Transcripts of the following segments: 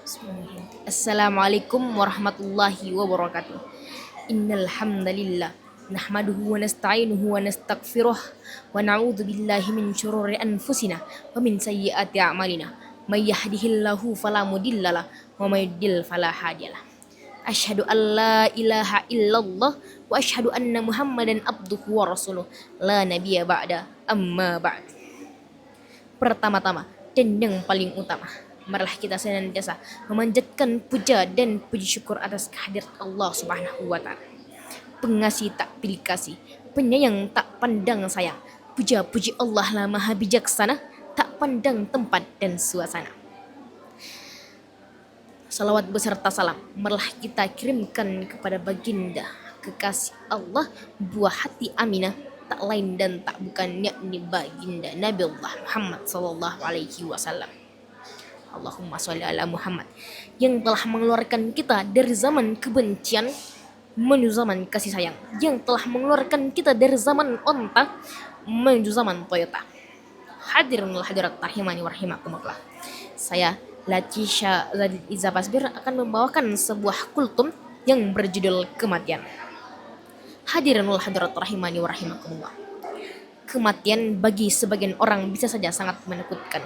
Bismillahirrahmanirrahim. Assalamualaikum warahmatullahi wabarakatuh. Innal hamdalillah nahmaduhu wa nasta'inuhu wa nastaghfiruh wa na'udzu billahi min syururi anfusina wa min sayyiati a'malina. May yahdihillahu fala mudhillalah wa may yudhlil fala hadiyalah. Asyhadu an la ilaha illallah wa asyhadu anna Muhammadan abduhu wa rasuluh la nabiyya ba'da amma ba'd. Pertama-tama dan yang paling utama, marilah kita senantiasa memanjatkan puja dan puji syukur atas kehadirat Allah Subhanahu wa taala. Pengasih tak pilih kasih, penyayang tak pandang sayang. Puja-puji Allah lah Maha bijaksana, tak pandang tempat dan suasana. Salawat beserta salam marilah kita kirimkan kepada baginda kekasih Allah, buah hati Aminah, tak lain dan tak bukan yakni baginda Nabi Allah Muhammad sallallahu alaihi wasallam. Allahumma sholli ala Muhammad, yang telah mengeluarkan kita dari zaman kebencian menuju zaman kasih sayang, yang telah mengeluarkan kita dari zaman onta menuju zaman Toyota. Hadirin hadirat rahimani wa rahimakumullah. Saya Latisha Zadid Iza Basbir akan membawakan sebuah kultum yang berjudul Kematian. Hadirin hadirat rahimani wa rahimakumullah. Kematian bagi sebagian orang bisa saja sangat menakutkan.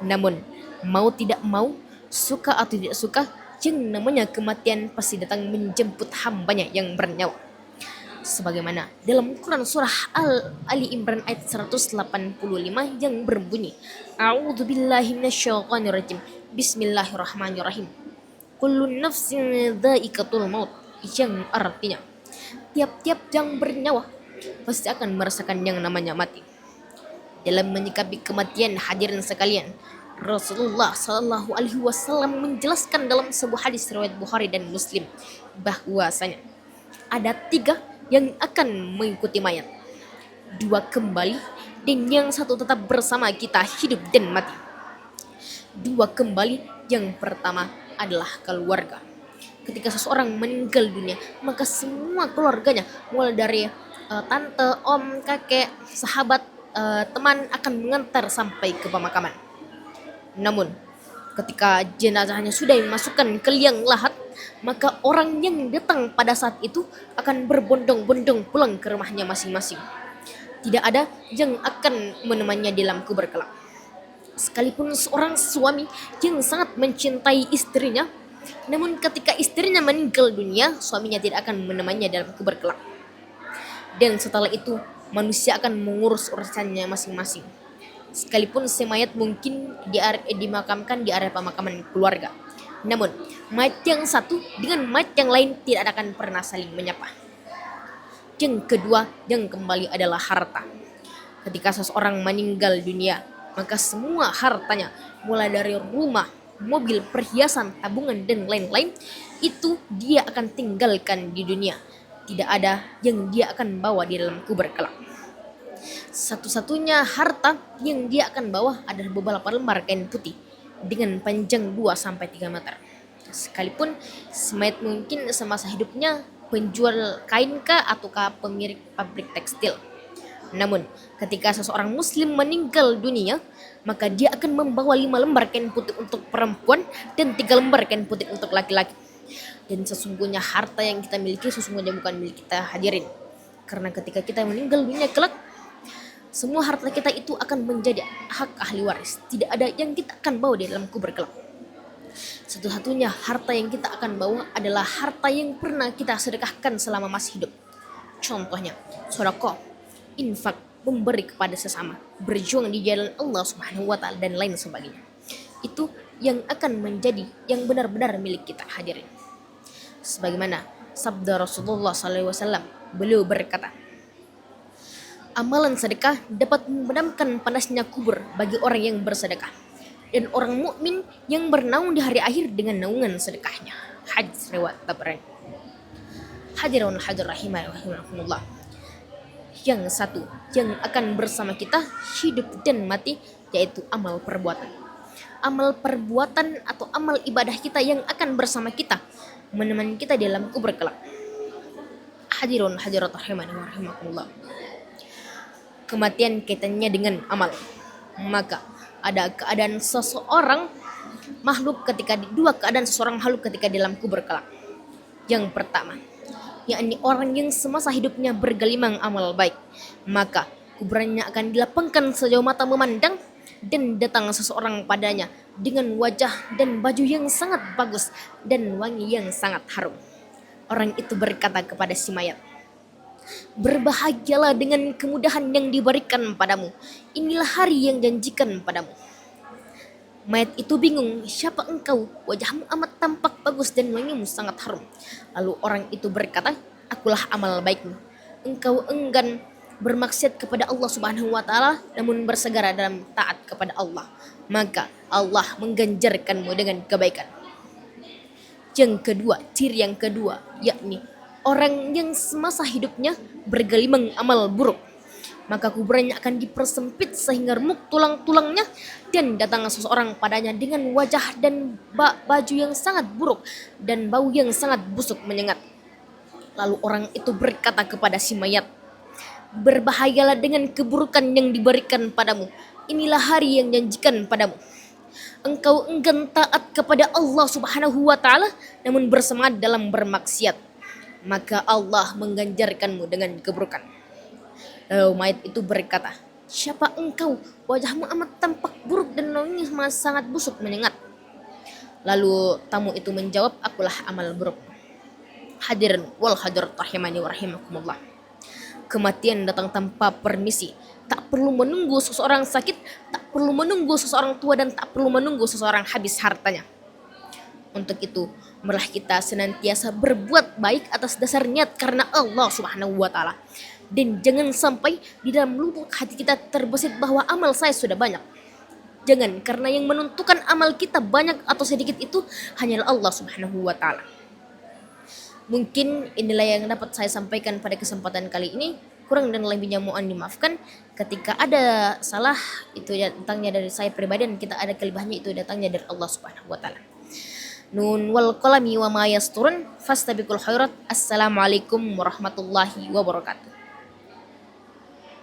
Namun, mau tidak mau, suka atau tidak suka, yang namanya kematian pasti datang menjemput hambanya yang bernyawa. Sebagaimana dalam Quran surah Ali Imran ayat 185 yang berbunyi, A'udzubillahi minasyaitonirrajim. Bismillahirrahmanirrahim. Kullu nafsin dha'iqatul maut, yang artinya tiap-tiap yang bernyawa pasti akan merasakan yang namanya mati. Dalam menyikapi kematian, hadirin sekalian, Rasulullah Shallallahu Alaihi Wasallam menjelaskan dalam sebuah hadis riwayat Bukhari dan Muslim bahwasanya ada 3 yang akan mengikuti mayat, 2 kembali dan yang 1 tetap bersama kita hidup dan mati. 2 kembali, yang pertama adalah keluarga. Ketika seseorang meninggal dunia, maka semua keluarganya, mulai dari tante, om, kakek, sahabat, teman akan mengantar sampai ke pemakaman. Namun, ketika jenazahnya sudah dimasukkan ke liang lahat, maka orang yang datang pada saat itu akan berbondong-bondong pulang ke rumahnya masing-masing. Tidak ada yang akan menemaninya di dalam kubur kelak. Sekalipun seorang suami yang sangat mencintai istrinya, namun ketika istrinya meninggal dunia, suaminya tidak akan menemaninya dalam kubur kelak. Dan setelah itu, manusia akan mengurus urusannya masing-masing. Sekalipun semayat mungkin dimakamkan di area pemakaman keluarga, namun mayat yang satu dengan mayat yang lain tidak akan pernah saling menyapa. Yang kedua, yang kembali adalah harta. Ketika seseorang meninggal dunia, maka semua hartanya, mulai dari rumah, mobil, perhiasan, tabungan, dan lain-lain, itu dia akan tinggalkan di dunia. Tidak ada yang dia akan bawa di dalam kubur kelak. Satu-satunya harta yang dia akan bawa adalah beberapa lembar kain putih dengan panjang 2-3 meter. Sekalipun semayat mungkin semasa hidupnya penjual kain kah ataukah pemilik pabrik tekstil. Namun, ketika seseorang muslim meninggal dunia, maka dia akan membawa 5 lembar kain putih untuk perempuan dan 3 lembar kain putih untuk laki-laki. Dan sesungguhnya harta yang kita miliki sesungguhnya bukan milik kita, hadirin. Karena ketika kita meninggal dunia kelak, semua harta kita itu akan menjadi hak ahli waris. Tidak ada yang kita akan bawa di dalam kubur kelak. Satu-satunya harta yang kita akan bawa adalah harta yang pernah kita sedekahkan selama masih hidup. Contohnya, sedekah, infak, memberi kepada sesama, berjuang di jalan Allah Subhanahu wa taala dan lain sebagainya. Itu yang akan menjadi yang benar-benar milik kita, hadirin. Sebagaimana sabda Rasulullah SAW, beliau berkata, amalan sedekah dapat memadamkan panasnya kubur bagi orang yang bersedekah, dan orang mukmin yang bernaung di hari akhir dengan naungan sedekahnya. Hadis riwayat Tabrani. Hadirin hadir rahimakumullah. Yang 1 yang akan bersama kita hidup dan mati, yaitu amal perbuatan. Amal perbuatan atau amal ibadah kita yang akan bersama kita, menemani kita dalam kubur kelak. Hadirin hadirat rahimakumullah. Kematian kaitannya dengan amal. Maka ada keadaan seseorang makhluk ketika dua keadaan seseorang makhluk ketika dalam kubur kelak. Yang pertama, yakni orang yang semasa hidupnya bergelimang amal baik, maka kuburannya akan dilapangkan sejauh mata memandang dan datang seseorang padanya dengan wajah dan baju yang sangat bagus dan wangi yang sangat harum. Orang itu berkata kepada si mayat, "Berbahagialah dengan kemudahan yang diberikan padamu. Inilah hari yang janjikan padamu." Mayat itu bingung, "Siapa engkau? Wajahmu amat tampak bagus dan wangimu sangat harum." Lalu orang itu berkata, "Akulah amal baikmu. Engkau enggan bermaksiat kepada Allah Subhanahu wa taala namun bersegera dalam taat kepada Allah, maka Allah mengganjarkanmu dengan kebaikan." Yang kedua, ciri yang kedua, yakni orang yang semasa hidupnya bergelimang amal buruk, maka kuburannya akan dipersempit sehingga remuk tulang-tulangnya dan datang seseorang padanya dengan wajah dan baju yang sangat buruk dan bau yang sangat busuk menyengat. Lalu orang itu berkata kepada si mayat, "Berbahagialah dengan keburukan yang diberikan padamu. Inilah hari yang janjikan padamu. Engkau enggan taat kepada Allah Subhanahu wa taala namun bersemangat dalam bermaksiat, maka Allah mengganjarkanmu dengan keburukan." Lalu mayat itu berkata, "Siapa engkau? Wajahmu amat tampak buruk dan wanginya sangat busuk menyengat." Lalu tamu itu menjawab, "Akulah amal buruk." Hadirin wal hadirat rahimani wa rahimakumullah. Kematian datang tanpa permisi. Tak perlu menunggu seseorang sakit, tak perlu menunggu seseorang tua, dan tak perlu menunggu seseorang habis hartanya. Untuk itu, marilah kita senantiasa berbuat baik atas dasar niat karena Allah Subhanahu wa taala. Dan jangan sampai di dalam lubuk hati kita terbesit bahwa amal saya sudah banyak. Jangan, karena yang menentukan amal kita banyak atau sedikit itu hanyalah Allah Subhanahu wa taala. Mungkin inilah yang dapat saya sampaikan pada kesempatan kali ini. Kurang dan lebihnya mohon dimaafkan. Ketika ada salah, itu datangnya dari saya pribadi, dan kita ada kelebihnya itu datangnya dari Allah Subhanahu wa taala. Nun wal qalami wa ma yasturun fastabiqul khairat. Assalamualaikum warahmatullahi wabarakatuh.